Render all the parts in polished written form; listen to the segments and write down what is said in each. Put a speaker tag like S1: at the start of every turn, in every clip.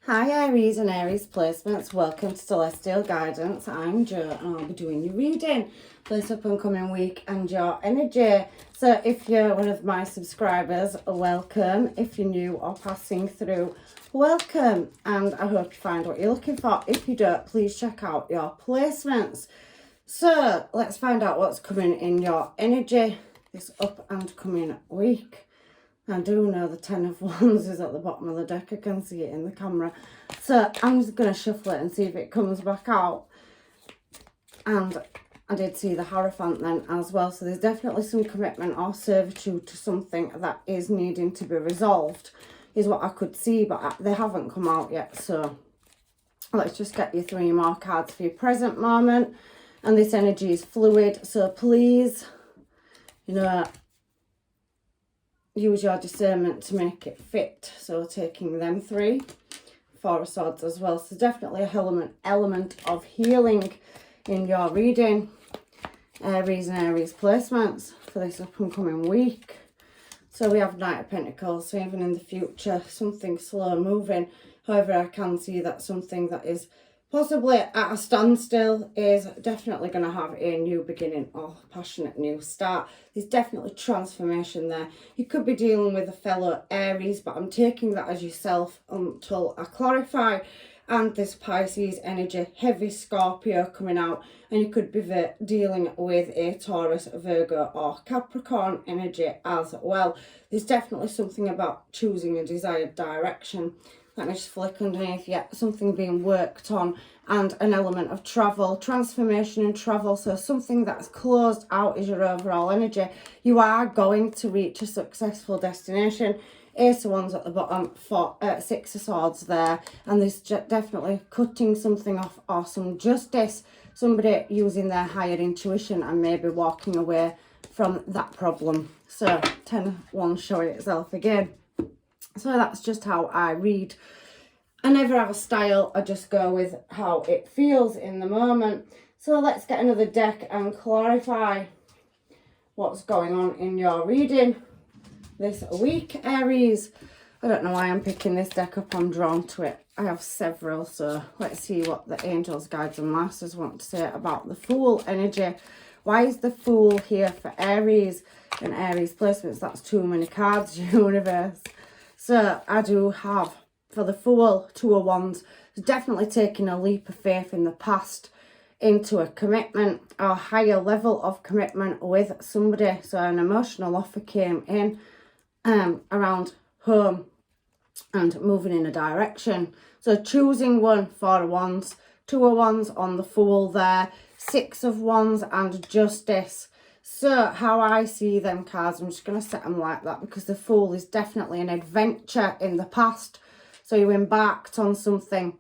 S1: Hi Aries and Aries placements, welcome to Celestial Guidance. I'm Jo and I'll be doing your reading for this up and coming week and your energy. So if you're one of my subscribers, welcome. If you're new or passing through, welcome. And I hope you find what you're looking for. If you don't, please check out your placements. So let's find out what's coming in your energy this up and coming week. I do know the 10 of Wands is at the bottom of the deck. I can see it in the camera. So I'm just going to shuffle it and see if it comes back out. And I did see the Hierophant then as well. So there's definitely some commitment or servitude to something that is needing to be resolved, is what I could see. But they haven't come out yet. So let's just get you 3 more cards for your present moment. And this energy is fluid. So please, use your discernment to make it fit. So taking them 3, 4 of Swords as well. So definitely a element of healing in your reading. Aries and Aries placements for this up and coming week. So we have Knight of Pentacles. So even in the future, something slow moving. However, I can see that something that is possibly at a standstill is definitely going to have a new beginning or passionate new start. There's definitely transformation there. You could be dealing with a fellow Aries, but I'm taking that as yourself until I clarify. And this Pisces energy, heavy Scorpio coming out, and you could be dealing with a Taurus, Virgo or Capricorn energy as well. There's definitely something about choosing a desired direction. Let me just flick underneath. Yeah, something being worked on and an element of travel, transformation and travel. So something that's closed out is your overall energy. You are going to reach a successful destination. Ace of Wands at the bottom, 6 of Swords there. And there's definitely cutting something off or some justice. Somebody using their higher intuition and maybe walking away from that problem. So 10 of Wands showing itself again. So that's just how I read. I never have a style. I just go with how it feels in the moment. So let's get another deck and clarify what's going on in your reading this week, Aries. I don't know why I'm picking this deck up. I'm drawn to it. I have several. So let's see what the angels, guides and masters want to say about the Fool energy. Why is the Fool here for Aries and Aries placements? That's too many cards, universe. So I do have, for the Fool, 2 of Wands, definitely taking a leap of faith in the past into a commitment, or higher level of commitment with somebody. So an emotional offer came in around home and moving in a direction. So choosing one, 4 of Wands, 2 of Wands on the Fool there, 6 of Wands and Justice. So how I see them cards, I'm just going to set them like that because the Fool is definitely an adventure in the past. So you embarked on something.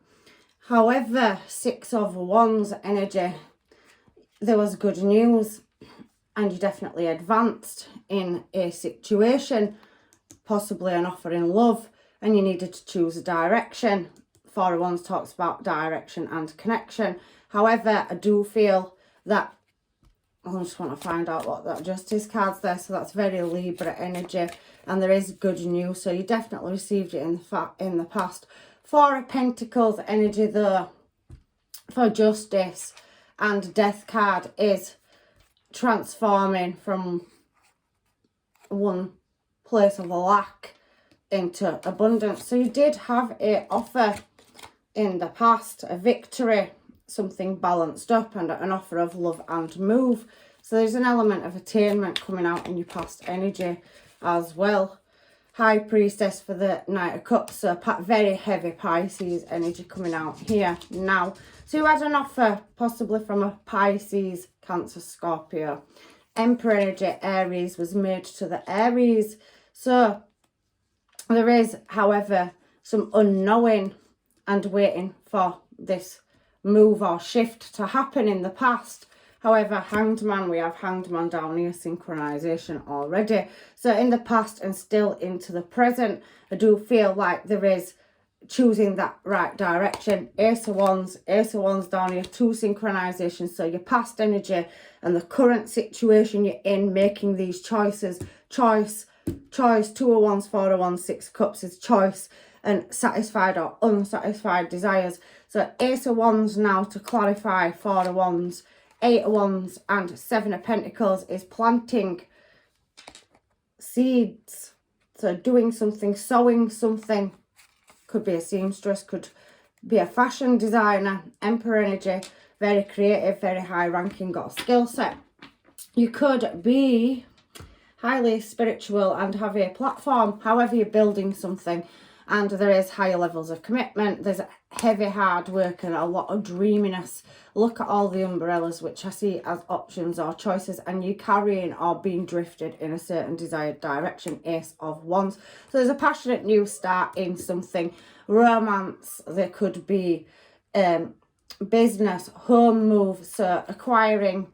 S1: However, 6 of Wands energy, there was good news and you definitely advanced in a situation, possibly an offer in love, and you needed to choose a direction. 4 of Wands talks about direction and connection. However, I do feel that I just want to find out what that Justice card's there. So that's very Libra energy. And there is good news. So you definitely received it in the past. 4 of Pentacles energy though, for Justice and Death card is transforming from one place of lack into abundance. So you did have an offer in the past, a victory, something balanced up, and an offer of love and move. So there's an element of attainment coming out in your past energy as well. High Priestess for the Knight of Cups. So very heavy Pisces energy coming out here now. So you had an offer possibly from a Pisces, Cancer, Scorpio. Emperor energy, Aries, was merged to the Aries. So there is, however, some unknowing and waiting for this move or shift to happen in the past. However, Hanged Man, we have Hanged Man down here, synchronization already. So in the past and still into the present, I do feel like there is choosing that right direction. Ace of Wands down here, 2 synchronizations. So your past energy and the current situation you're in, making these choices. Choice, 2 of Wands, 4 of Wands, 6 of Cups is choice. and satisfied or unsatisfied desires. So Ace of Wands now, to clarify, Four of Wands, Eight of Wands and Seven of Pentacles is planting seeds. So doing something, sowing something. Could be a seamstress, could be a fashion designer. Emperor energy, very creative, very high ranking, got a skill set. You could be highly spiritual and have a platform, however you're building something, and there is higher levels of commitment. There's heavy hard work and a lot of dreaminess. Look at all the umbrellas, which I see as options or choices, and you carrying or being drifted in a certain desired direction. Ace of Wands. So there's a passionate new start in something. Romance, there could be business, home move, so acquiring,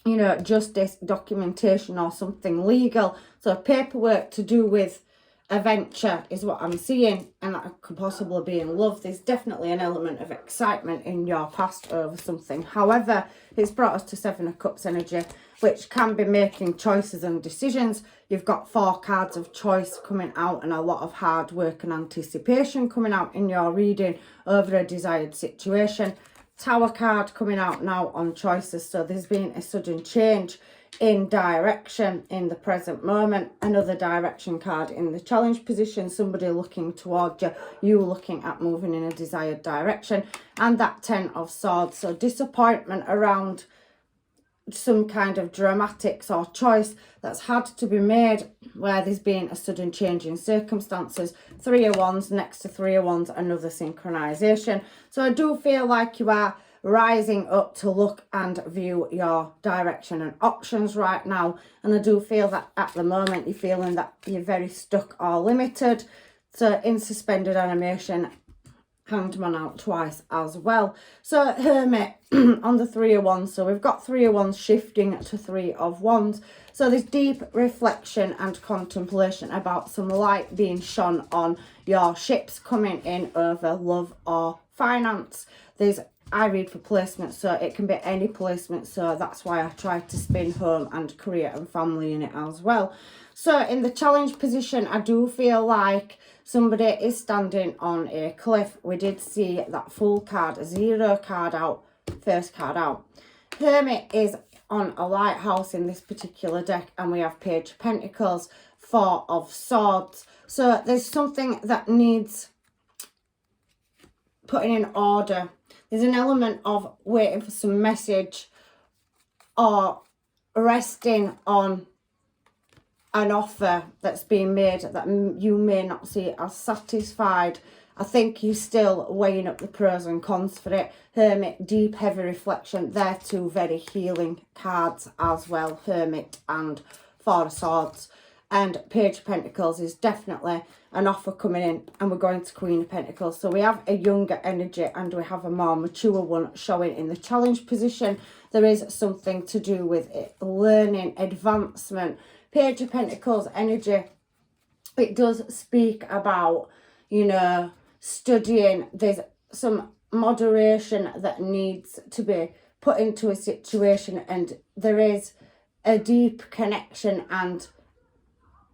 S1: you know, justice, documentation or something legal. So paperwork to do with a venture is what I'm seeing, and that could possibly be in love. There's definitely an element of excitement in your past over something. However, it's brought us to Seven of Cups energy, which can be making choices and decisions. You've got 4 cards of choice coming out and a lot of hard work and anticipation coming out in your reading over a desired situation. Tower card coming out now on choices. So there's been a sudden change in direction in the present moment. Another direction card in the challenge position, somebody looking towards you, you looking at moving in a desired direction. And that 10 of Swords, so disappointment around some kind of dramatics or choice that's had to be made where there's been a sudden change in circumstances. 3 of Wands, next to 3 of Wands, another synchronization. So I do feel like you are rising up to look and view your direction and options right now, and I do feel that at the moment you're feeling that you're very stuck or limited. So in suspended animation, Hanged Man out twice as well. So Hermit on the 3 of Wands. So we've got 3 of Wands shifting to 3 of Wands. So there's deep reflection and contemplation about some light being shone on your ships coming in over love or finance. I read for placement, so it can be any placement, so that's why I tried to spin home and career and family in it as well. So in the challenge position, I do feel like somebody is standing on a cliff. We did see that Fool card, 0 card out, first card out. Hermit is on a lighthouse in this particular deck, and we have Page of Pentacles, 4 of Swords. So there's something that needs putting in order. There's an element of waiting for some message or resting on an offer that's being made that you may not see as satisfied. I think you're still weighing up the pros and cons for it. Hermit, deep, heavy reflection. They're 2 very healing cards as well, Hermit and 4 of Swords. And Page of Pentacles is definitely an offer coming in, and we're going to Queen of Pentacles. So we have a younger energy and we have a more mature one showing in the challenge position. There is something to do with it, learning, advancement. Page of Pentacles energy, it does speak about, you know, studying. There's some moderation that needs to be put into a situation, and there is a deep connection and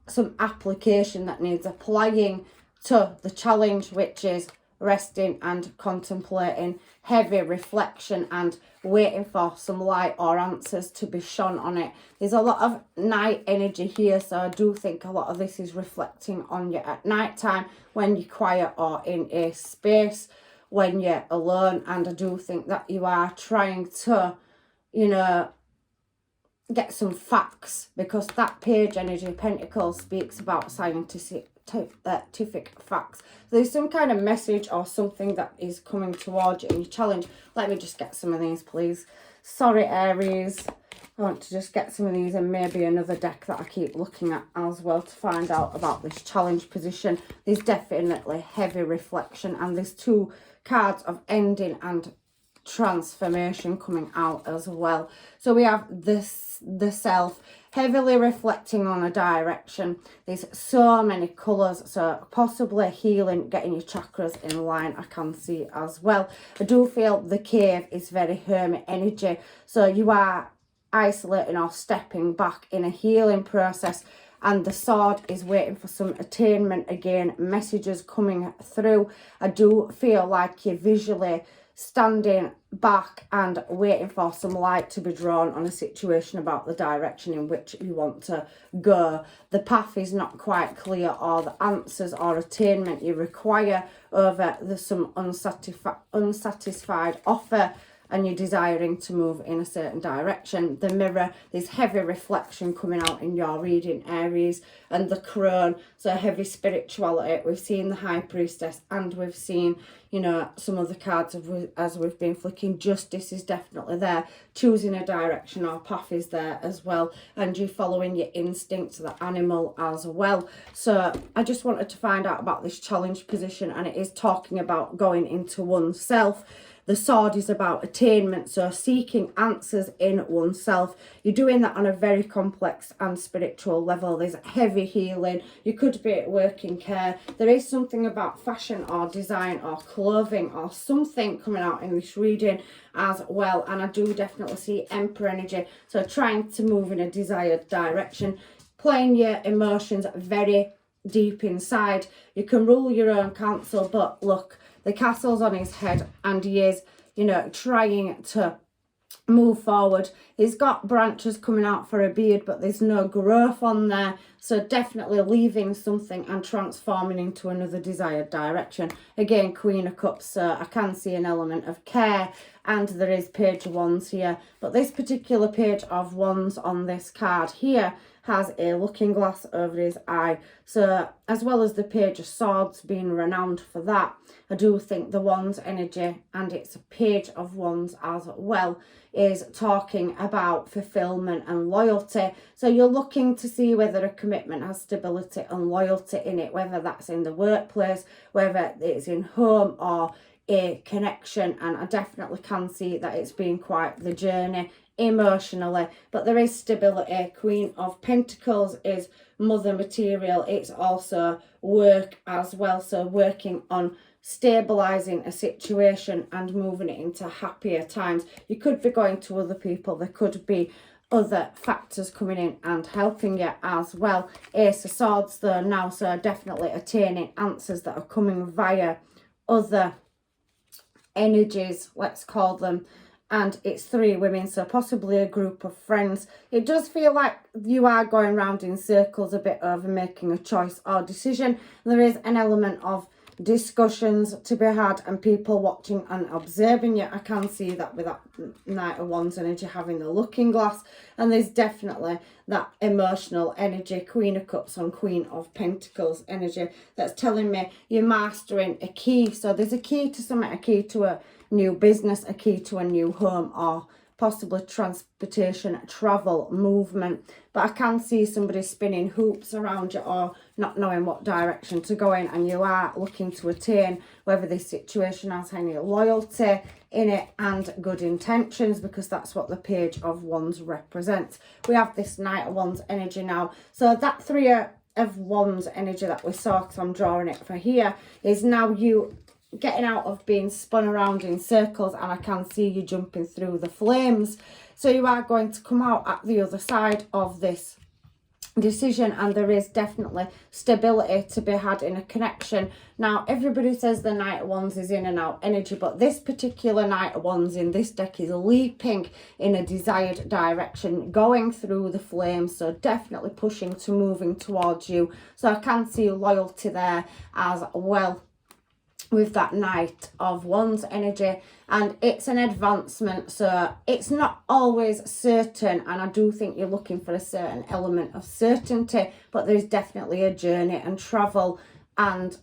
S1: some application that needs applying to the challenge, which is resting and contemplating, heavy reflection and waiting for some light or answers to be shone on it. There's a lot of night energy here, so I do think a lot of this is reflecting on you at night time when you're quiet or in a space when you're alone. And I do think that you are trying to, you know, get some facts, because that Page energy of Pentacles speaks about scientific facts. There's some kind of message or something that is coming towards you in your challenge. Let me just get some of these, please. Sorry, Aries. I want to just get some of these and maybe another deck that I keep looking at as well to find out about this challenge position. There's definitely heavy reflection, and there's 2 cards of ending and transformation coming out as well. So we have the self heavily reflecting on a direction. There's so many colours, so possibly healing, getting your chakras in line, I can see as well. I do feel the cave is very Hermit energy, so you are isolating or stepping back in a healing process. and the Sword is waiting for some attainment again, messages coming through. I do feel like you're visually standing back and waiting for some light to be drawn on a situation about the direction in which you want to go. The path is not quite clear, or the answers or attainment you require over some unsatisfied offer, and you're desiring to move in a certain direction. The Mirror, there's heavy reflection coming out in your reading, Aries, and the Crone, so heavy spirituality. We've seen the High Priestess, and we've seen, you know, some of the cards as we've been flicking. Justice is definitely there. Choosing a direction or path is there as well, and you following your instincts, the animal as well. So I just wanted to find out about this challenge position, and it is talking about going into oneself. The Sword is about attainment, so seeking answers in oneself. You're doing that on a very complex and spiritual level. There's heavy healing. You could be at work in care. There is something about fashion or design or clothing or something coming out in this reading as well. And I do definitely see Emperor energy. So trying to move in a desired direction. Playing your emotions very deep inside. You can rule your own counsel, but look, the castle's on his head, and he is, you know, trying to move forward. He's got branches coming out for a beard, but there's no growth on there. So definitely leaving something and transforming into another desired direction. Again, Queen of Cups, so I can see an element of care, and there is Page of Wands here. But this particular Page of Wands on this card here has a looking glass over his eye. So as well as the Page of Swords being renowned for that, I do think the Wands energy, and it's a Page of Wands as well, is talking about fulfillment and loyalty. So you're looking to see whether a commitment has stability and loyalty in it, whether that's in the workplace, whether it's in home or a connection. And I definitely can see that it's been quite the journey emotionally, but there is stability. Queen of Pentacles is mother material. It's also work as well, so working on stabilizing a situation and moving it into happier times. You could be going to other people. There could be other factors coming in and helping you as well. Ace of Swords though now, so definitely attaining answers that are coming via other energies, let's call them. And it's 3 women, so possibly a group of friends. It does feel like you are going round in circles a bit over making a choice or decision. There is an element of discussions to be had and people watching and observing you. I can see that with that Knight of Wands energy having the looking glass, and there's definitely that emotional energy, Queen of Cups on Queen of Pentacles energy, that's telling me you're mastering a key. So there's a key to something, a key to a new business, a key to a new home, or possibly transportation, travel, movement. But I can see somebody spinning hoops around you or not knowing what direction to go in, and you are looking to attain whether this situation has any loyalty in it and good intentions, because that's what the Page of Wands represents. We have this Knight of Wands energy now. So that 3 of Wands energy that we saw, because I'm drawing it for here, is now you getting out of being spun around in circles, and I can see you jumping through the flames. So you are going to come out at the other side of this decision, and there is definitely stability to be had in a connection. Now everybody says the Knight of Wands is in and out energy, but this particular Knight of Wands in this deck is leaping in a desired direction, going through the flames, so definitely pushing to moving towards you. So I can see loyalty there as well with that Knight of Wands energy, and it's an advancement, so it's not always certain, and I do think you're looking for a certain element of certainty, but there's definitely a journey and travel, and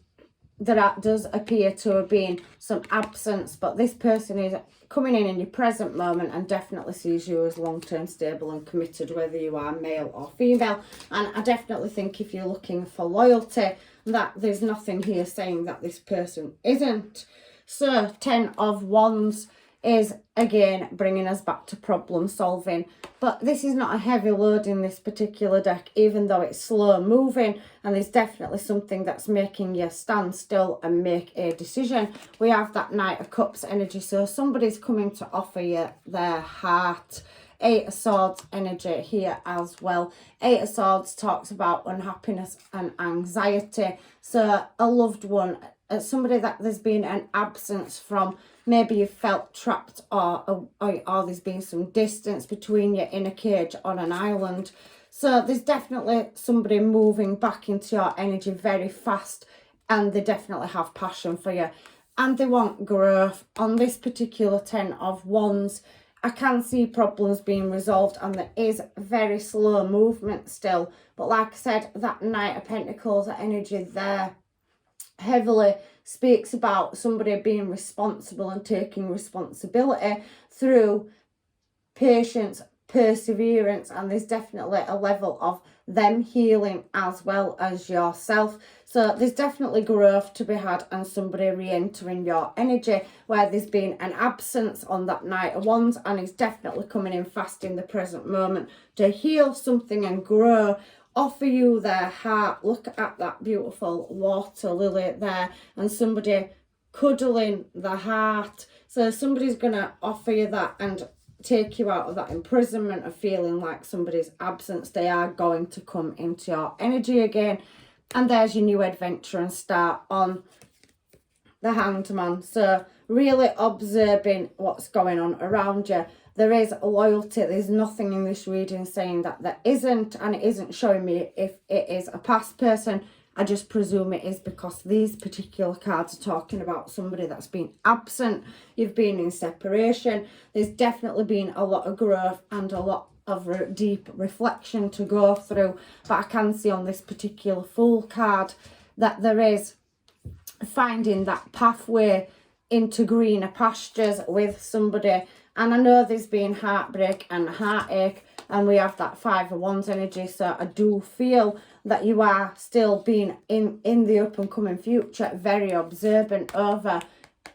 S1: there does appear to have been some absence, but this person is coming in your present moment and definitely sees you as long-term stable and committed, whether you are male or female. And I definitely think if you're looking for loyalty, that there's nothing here saying that this person isn't. So 10 of Wands is again bringing us back to problem solving, but this is not a heavy load in this particular deck, even though it's slow moving, and there's definitely something that's making you stand still and make a decision. We have that Knight of Cups energy, so somebody's coming to offer you their heart Eight of Swords energy here as well. Eight of Swords talks about unhappiness and anxiety. So a loved one, somebody that there's been an absence from, maybe you felt trapped, or there's been some distance between you in a cage on an island. So there's definitely somebody moving back into your energy very fast, and they definitely have passion for you and they want growth. On this particular 10 of Wands, I can see problems being resolved and there is very slow movement still. But like I said, that Knight of Pentacles energy there heavily speaks about somebody being responsible and taking responsibility through patience, perseverance, and there's definitely a level of them healing as well as yourself. So there's definitely growth to be had and somebody re-entering your energy where there's been an absence on that Knight of Wands, and it's definitely coming in fast in the present moment to heal something and grow, offer you their heart. Look at that beautiful water lily there, and somebody cuddling the heart. So somebody's going to offer you that and take you out of that imprisonment of feeling like somebody's absence. They are going to come into your energy again. And there's your new adventure and start on the Hanged Man. So really observing what's going on around you. There is loyalty. There's nothing in this reading saying that there isn't, and it isn't showing me if it is a past person. I just presume it is because these particular cards are talking about somebody that's been absent. You've been in separation. There's definitely been a lot of growth and a lot of deep reflection to go through. But I can see on this particular Fool card that there is finding that pathway into greener pastures with somebody. And I know there's been heartbreak and heartache, and we have that Five of Wands energy. So I do feel that you are still being in the up and coming future very observant over,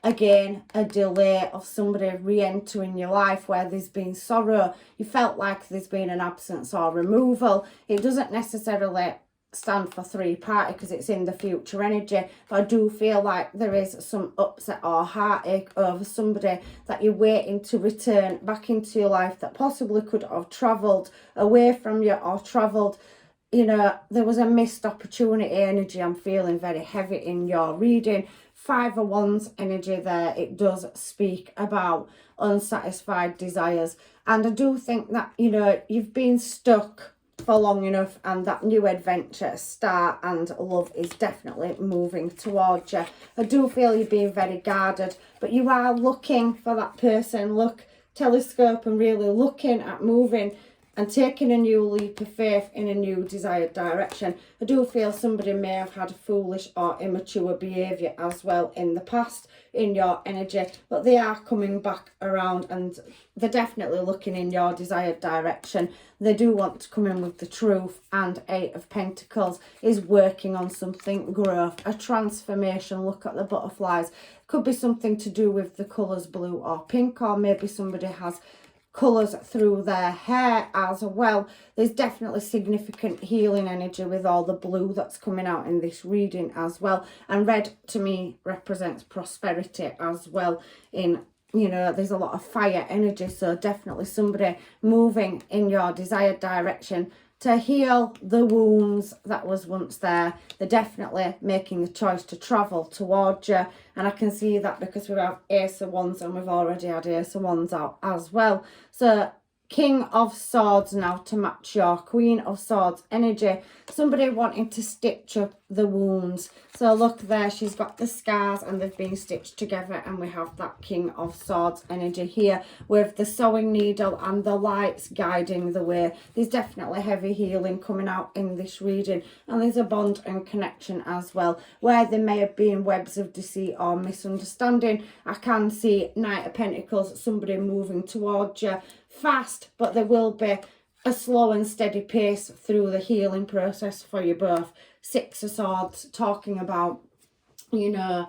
S1: again, a delay of somebody re-entering your life where there's been sorrow. You felt like there's been an absence or removal. It doesn't necessarily stand for three party because it's in the future energy, but I do feel like there is some upset or heartache over somebody that you're waiting to return back into your life that possibly could have travelled away from you or travelled. You know, there was a missed opportunity energy. I'm feeling very heavy in your reading. Five of Wands energy there. It does speak about unsatisfied desires. And I do think that, you know, you've been stuck for long enough, and that new adventure, start and love is definitely moving towards you. I do feel you're being very guarded, but you are looking for that person. Look, telescope, and really looking at moving and taking a new leap of faith in a new desired direction. I do feel somebody may have had foolish or immature behaviour as well in the past in your energy, but they are coming back around and they're definitely looking in your desired direction. They do want to come in with the truth, and Eight of Pentacles is working on something, growth, a transformation. Look at the butterflies. Could be something to do with the colours blue or pink, or maybe somebody has colours through their hair as well. There's definitely significant healing energy with all the blue that's coming out in this reading as well. And red to me represents prosperity as well. In, you know, there's a lot of fire energy, so definitely somebody moving in your desired direction to heal the wounds that was once there. They're definitely making the choice to travel towards you, and I can see that because we have Ace of Wands and we've already had Ace of Wands out as well. So King of Swords now to match your Queen of Swords energy. Somebody wanting to stitch up the wounds. So look there, she's got the scars and they've been stitched together, and we have that King of Swords energy here with the sewing needle and the lights guiding the way. There's definitely heavy healing coming out in this reading, and there's a bond and connection as well where there may have been webs of deceit or misunderstanding. I can see Knight of Pentacles, somebody moving towards you fast, but there will be a slow and steady pace through the healing process for you both. Six of Swords talking about, you know,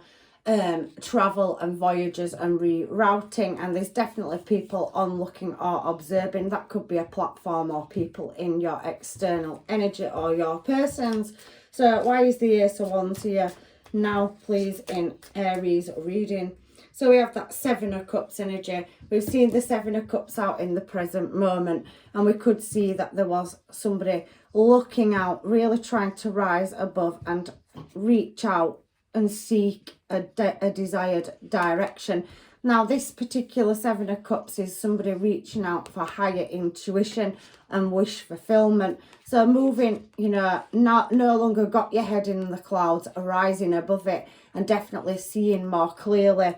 S1: travel and voyages and rerouting, and there's definitely people on looking or observing. That could be a platform or people in your external energy or your persons. So why is the Ace of Wands here now, please, in Aries reading? So we have that Seven of Cups energy. We've seen the Seven of Cups out in the present moment, and we could see that there was somebody looking out, really trying to rise above and reach out and seek a desired direction. Now, this particular Seven of Cups is somebody reaching out for higher intuition and wish fulfillment. So moving, you know, no longer got your head in the clouds, rising above it, and definitely seeing more clearly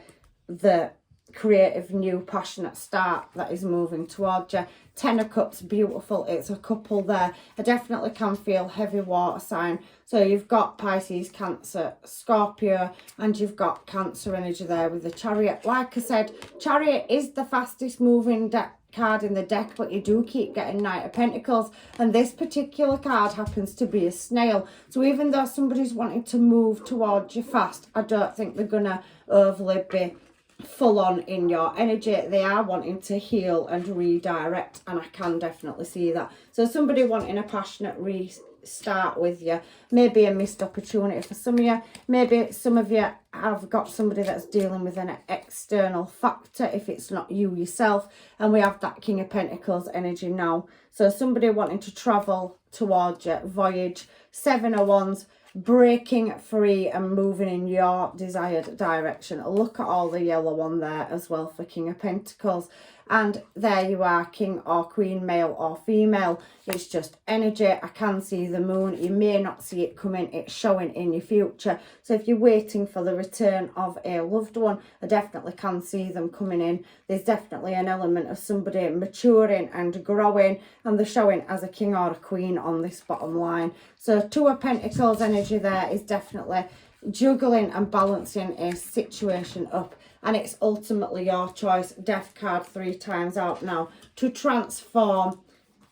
S1: the creative, new, passionate start that is moving towards you. Ten of Cups, beautiful. It's a couple there. I definitely can feel heavy water sign. So you've got Pisces, Cancer, Scorpio, and you've got Cancer energy there with the Chariot. Like I said, Chariot is the fastest moving card in the deck, but you do keep getting Knight of Pentacles, and this particular card happens to be a snail. So even though somebody's wanting to move towards you fast, I don't think they're gonna overly be full on in your energy. They are wanting to heal and redirect, and I can definitely see that. So somebody wanting a passionate restart with you, maybe a missed opportunity for some of you. Maybe some of you have got somebody that's dealing with an external factor if it's not you yourself, and we have that King of Pentacles energy now. So somebody wanting to travel towards you, voyage. Seven of Wands, breaking free and moving in your desired direction. Look at all the yellow one there as well for King of Pentacles. And there you are, king or queen, male or female. It's just energy. I can see the moon. You may not see it coming. It's showing in your future. So if you're waiting for the return of a loved one, I definitely can see them coming in. There's definitely an element of somebody maturing and growing, and they're showing as a king or a queen on this bottom line. So Two of Pentacles energy there is definitely juggling and balancing a situation up, and it's ultimately your choice. Death card 3 times out now, to transform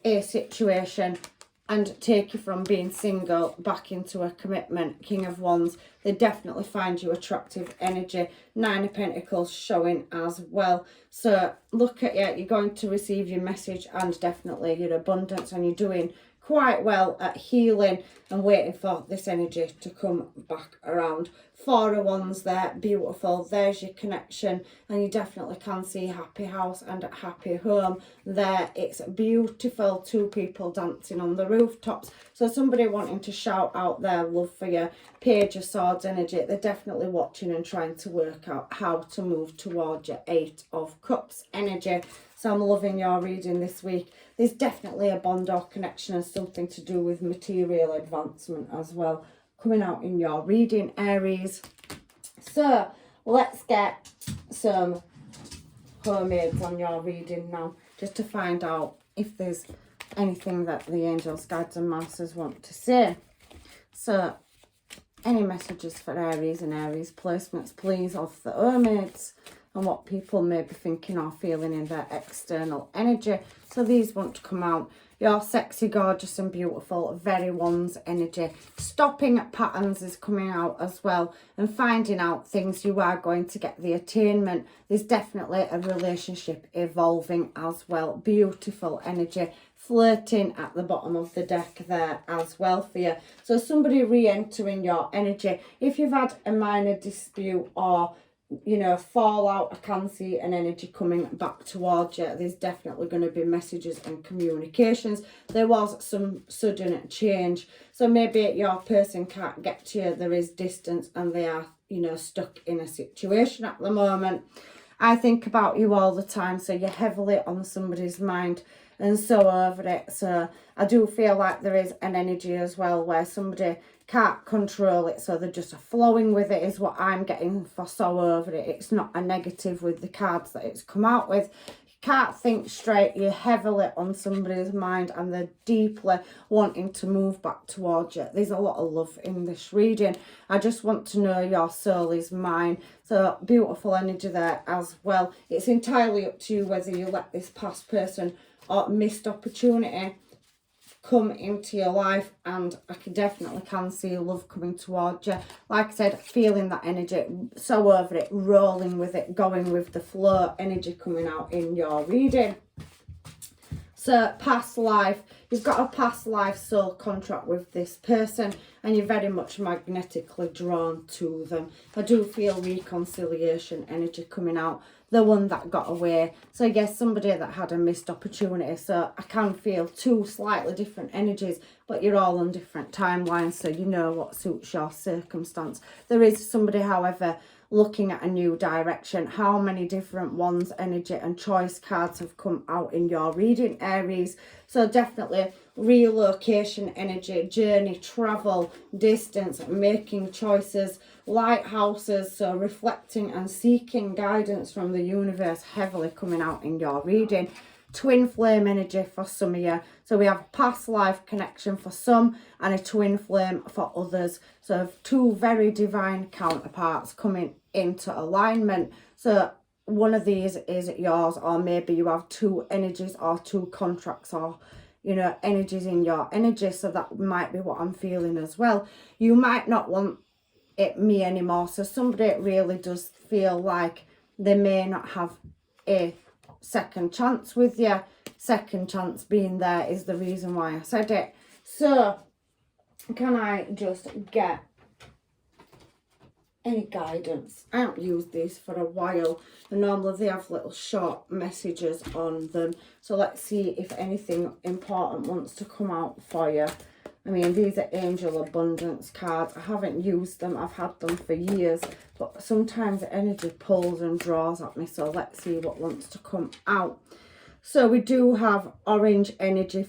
S1: a situation and take you from being single back into a commitment. King of Wands, they definitely find you attractive energy. Nine of Pentacles showing as well. So look at you, you're going to receive your message and definitely your abundance, and you're doing quite well at healing and waiting for this energy to come back around. Four of Wands there, beautiful. There's your connection, and you definitely can see happy house and happy home there. It's beautiful. Two people dancing on the rooftops. So somebody wanting to shout out their love for you. Page of Swords energy, they're definitely watching and trying to work out how to move towards your Eight of Cups energy. So I'm loving your reading this week. There's definitely a bond or connection and something to do with material advancement as well coming out in your reading, Aries. So let's get some homemades on your reading now, just to find out if there's anything that the angels, guides and masters want to say. So any messages for Aries and Aries placements, please, of the mermaids and what people may be thinking or feeling in their external energy. So these want to come out. You're sexy, gorgeous and beautiful. Very Wands energy. Stopping patterns is coming out as well, and finding out things you are going to get the attainment. There's definitely a relationship evolving as well. Beautiful energy. Flirting at the bottom of the deck there as well for you. So somebody re-entering your energy. If you've had a minor dispute or, you know, fallout, I can see an energy coming back towards you. There's definitely going to be messages and communications. There was some sudden change, so maybe your person can't get to you. There is distance and they are, you know, stuck in a situation at the moment. I think about you all the time, so you're heavily on somebody's mind and so over it. So I do feel like there is an energy as well where somebody can't control it, so they're just flowing with it, is what I'm getting for so over it. It's not a negative with the cards that it's come out with. You can't think straight, you're heavily on somebody's mind and they're deeply wanting to move back towards you. There's a lot of love in this reading. I just want to know your soul is mine. So beautiful energy there as well. It's entirely up to you whether you let this past person or missed opportunity come into your life, and I definitely can see love coming towards you. Like I said, feeling that energy, so over it, rolling with it, going with the flow energy coming out in your reading. So past life, you've got a past life soul contract with this person and you're very much magnetically drawn to them. I do feel reconciliation energy coming out, the one that got away. So yes, somebody that had a missed opportunity. So I can feel two slightly different energies, but you're all on different timelines, so you know what suits your circumstance. There is somebody, however, looking at a new direction. How many different ones, energy and choice cards have come out in your reading, Aries? So definitely relocation energy, journey, travel, distance, making choices, lighthouses, so reflecting and seeking guidance from the universe, heavily coming out in your reading. Twin flame energy for some of you. So we have past life connection for some and a twin flame for others. So two very divine counterparts coming into alignment. So one of these is yours, or maybe you have two energies or two contracts, or you know, energies in your energy. So that might be what I'm feeling as well. You might not want me anymore. So somebody really does feel like they may not have a second chance with you. Second chance being there is the reason why I said it. So can I just get any guidance? I haven't used these for a while, and normally they have little short messages on them. So let's see if anything important wants to come out for you. I mean, these are Angel Abundance cards. I haven't used them. I've had them for years. But sometimes the energy pulls and draws at me. So let's see what wants to come out. So we do have orange energy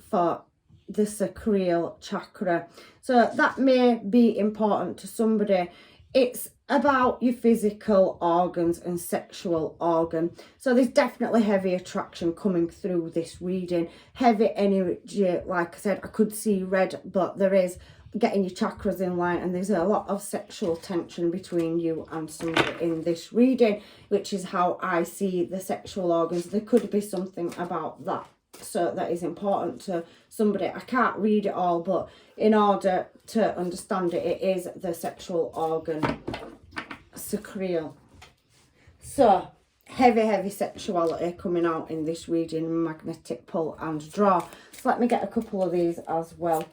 S1: for the sacral chakra. So that may be important to somebody. It's about your physical organs and sexual organ. So there's definitely heavy attraction coming through this reading. Heavy energy, like I said, I could see red, but there is getting your chakras in line, and there's a lot of sexual tension between you and somebody in this reading, which is how I see the sexual organs. There could be something about that. So that is important to somebody. I can't read it all, but in order to understand it, it is the sexual organ, sacral. So heavy sexuality coming out in this reading, magnetic pull and draw. So let me get a couple of these as well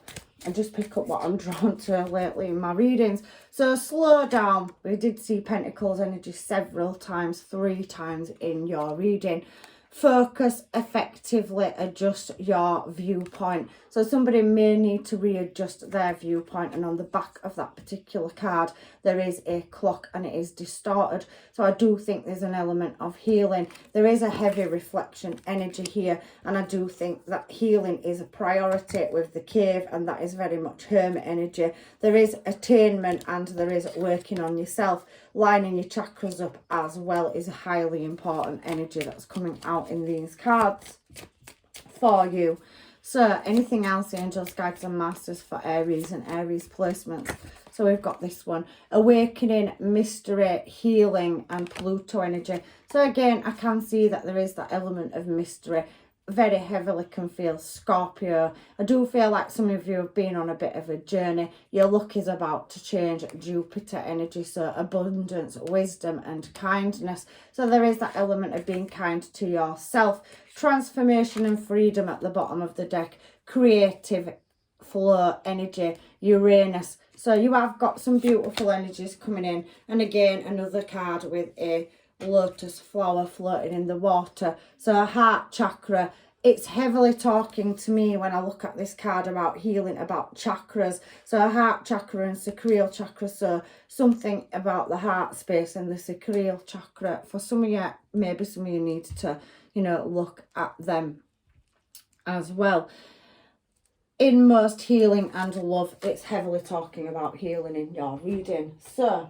S1: and just pick up what I'm drawn to lately in my readings. So slow down. We did see Pentacles energy several times, 3 times in your reading. Focus, effectively adjust your viewpoint. So somebody may need to readjust their viewpoint, and on the back of that particular card there is a clock and it is distorted. So I do think there's an element of healing. There is a heavy reflection energy here, and I do think that healing is a priority with the cave, and that is very much hermit energy. There is attainment and there is working on yourself. Lining your chakras up as well is a highly important energy that's coming out in these cards for you. So anything else, angels, guides and masters for Aries and Aries placements? So we've got this one, awakening, mystery, healing and Pluto energy. So again, I can see that there is that element of mystery. Very heavily can feel Scorpio. I do feel like some of you have been on a bit of a journey. Your luck is about to change. Jupiter energy, so abundance, wisdom and kindness. So there is that element of being kind to yourself. Transformation and freedom at the bottom of the deck. Creative flow energy, Uranus. So you have got some beautiful energies coming in. And again, another card with a lotus flower floating in the water. So a heart chakra, it's heavily talking to me when I look at this card about healing, about chakras. So a heart chakra and sacral chakra, so something about the heart space and the sacral chakra. For some of you, maybe some of you need to, you know, look at them as well. In most healing and love, it's heavily talking about healing in your reading. So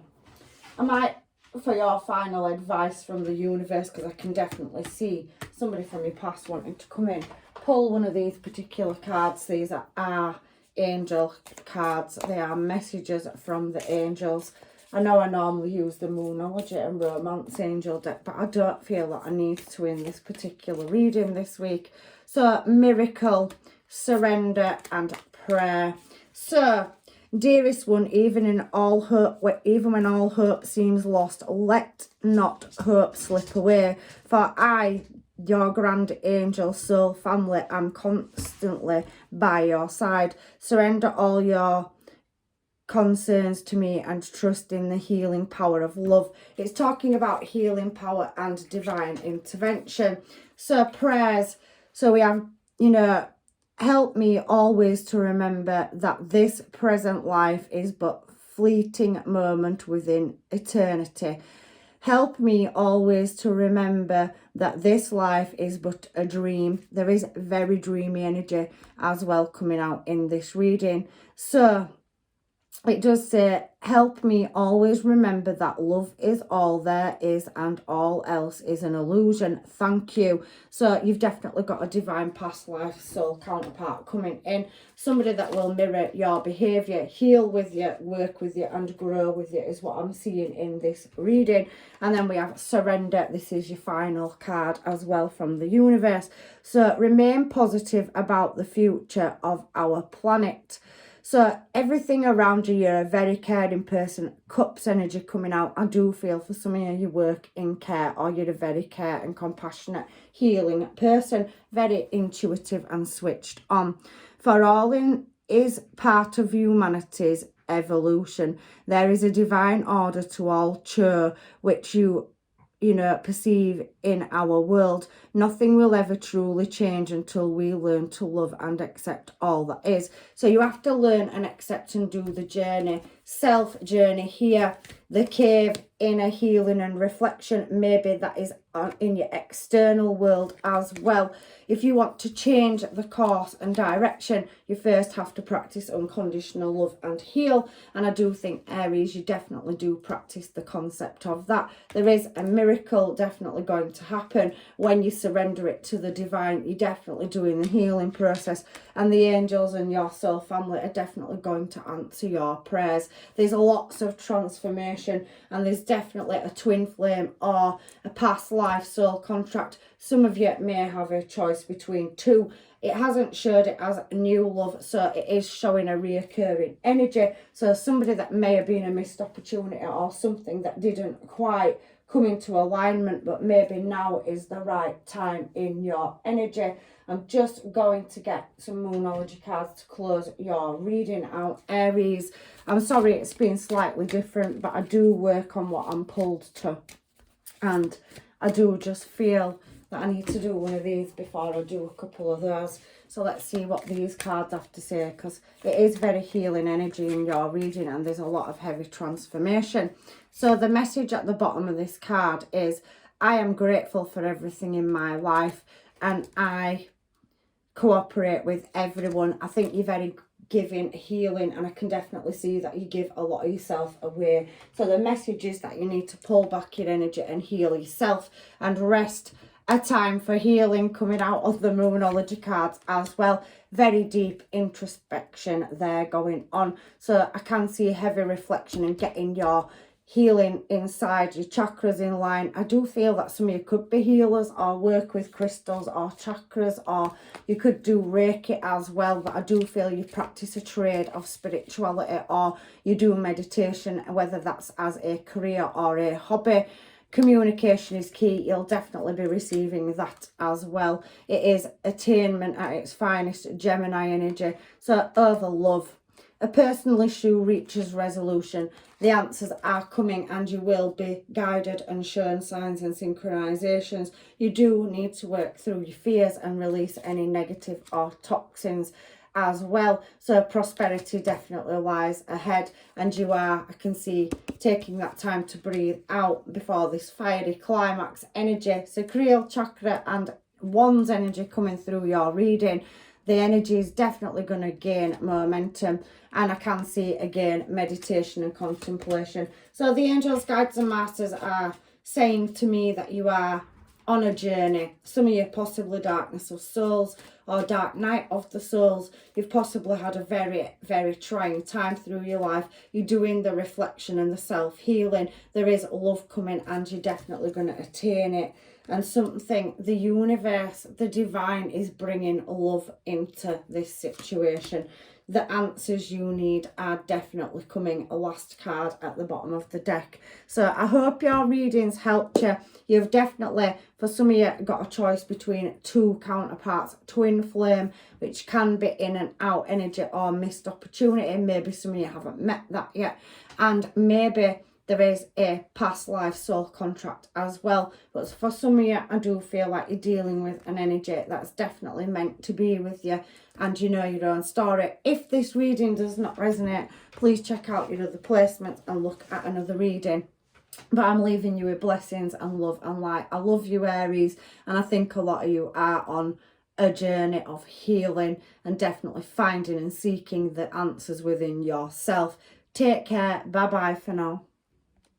S1: I might, for your final advice from the universe, because I can definitely see somebody from your past wanting to come in, pull one of these particular cards. These are angel cards. They are messages from the angels. I know I normally use the Moonology and Romance Angel deck, but I don't feel that I need to in this particular reading this week. So miracle, surrender and prayer. So dearest one, even when all hope seems lost, let not hope slip away. For I your grand angel soul family. I'm constantly by your side. Surrender all your concerns to me and trust in the healing power of love. It's talking about healing power and divine intervention. So prayers. So we have, you know, help me always to remember that this present life is but fleeting moment within eternity. Help me always to remember that this life is but a dream. There is very dreamy energy as well coming out in this reading. So it does say, help me always remember that love is all there is and all else is an illusion. Thank you. So you've definitely got a divine past life soul counterpart coming in. Somebody that will mirror your behaviour, heal with you, work with you and grow with you is what I'm seeing in this reading. And then we have surrender. This is your final card as well from the universe. So remain positive about the future of our planet. So everything around you, you're a very caring person. Cups energy coming out. I do feel for some of you work in care, or you're a very care and compassionate healing person. Very intuitive and switched on. For all in is part of humanity's evolution. There is a divine order to all Cho, which you know, perceive in our world. Nothing will ever truly change until we learn to love and accept all that is. So you have to learn and accept and do the journey, self journey here, the cave, inner healing and reflection. Maybe that is in your external world as well. If you want to change the course and direction, you first have to practice unconditional love and heal. And I do think, Aries, you definitely do practice the concept of that. There is a miracle definitely going to happen when you surrender it to the divine. You're definitely doing the healing process, and the angels and your soul family are definitely going to answer your prayers. There's lots of transformation, and there's definitely a twin flame or a past life soul contract. Some of you may have a choice between two. It hasn't showed it as new love, so it is showing a reoccurring energy. So somebody that may have been a missed opportunity or something that didn't quite come into alignment, but maybe now is the right time in your energy. I'm just going to get some Moonology cards to close your reading out, Aries. I'm sorry it's been slightly different, but I do work on what I'm pulled to. And I do just feel that I need to do one of these before I do a couple of those. So let's see what these cards have to say, because it is very healing energy in your reading and there's a lot of heavy transformation. So the message at the bottom of this card is, I am grateful for everything in my life and I cooperate with everyone. I think you're very giving, healing, and I can definitely see that you give a lot of yourself away. So the message is that you need to pull back your energy and heal yourself and rest. A time for healing coming out of the Moonology cards as well. Very deep introspection there going on. So I can see heavy reflection and getting your healing inside, your chakras in line. I do feel that some of you could be healers or work with crystals or chakras, or you could do Reiki as well, but I do feel you practice a trade of spirituality or you do meditation, whether that's as a career or a hobby. Communication is key. You'll definitely be receiving that as well. It is attainment at its finest, Gemini energy. So over love. A personal issue reaches resolution. The answers are coming and you will be guided and shown signs and synchronizations. You do need to work through your fears and release any negative or toxins as well. So prosperity definitely lies ahead, and you are, I can see, taking that time to breathe out before this fiery climax energy. So Sacral chakra and Wands energy coming through your reading. The energy is definitely going to gain momentum, and I can see again meditation and contemplation. So the angels, guides and masters are saying to me that you are on a journey. Some of you possibly darkness of souls or dark night of the souls. You've possibly had a very, very trying time through your life. You're doing the reflection and the self-healing. There is love coming and you're definitely going to attain it. And something, the universe, the divine is bringing love into this situation. the answers you need are definitely coming. A last card at the bottom of the deck. So I hope your readings helped you. You've definitely, for some of you, got a choice between two counterparts. Twin flame, which can be in and out energy or missed opportunity. Maybe some of you haven't met that yet. And maybe there is a past life soul contract as well. But for some of you, I do feel like you're dealing with an energy that's definitely meant to be with you. And you know your own story. If this reading does not resonate, please check out your other placements and look at another reading. But I'm leaving you with blessings and love and light. I love you, Aries. And I think a lot of you are on a journey of healing and definitely finding and seeking the answers within yourself. Take care. Bye-bye for now.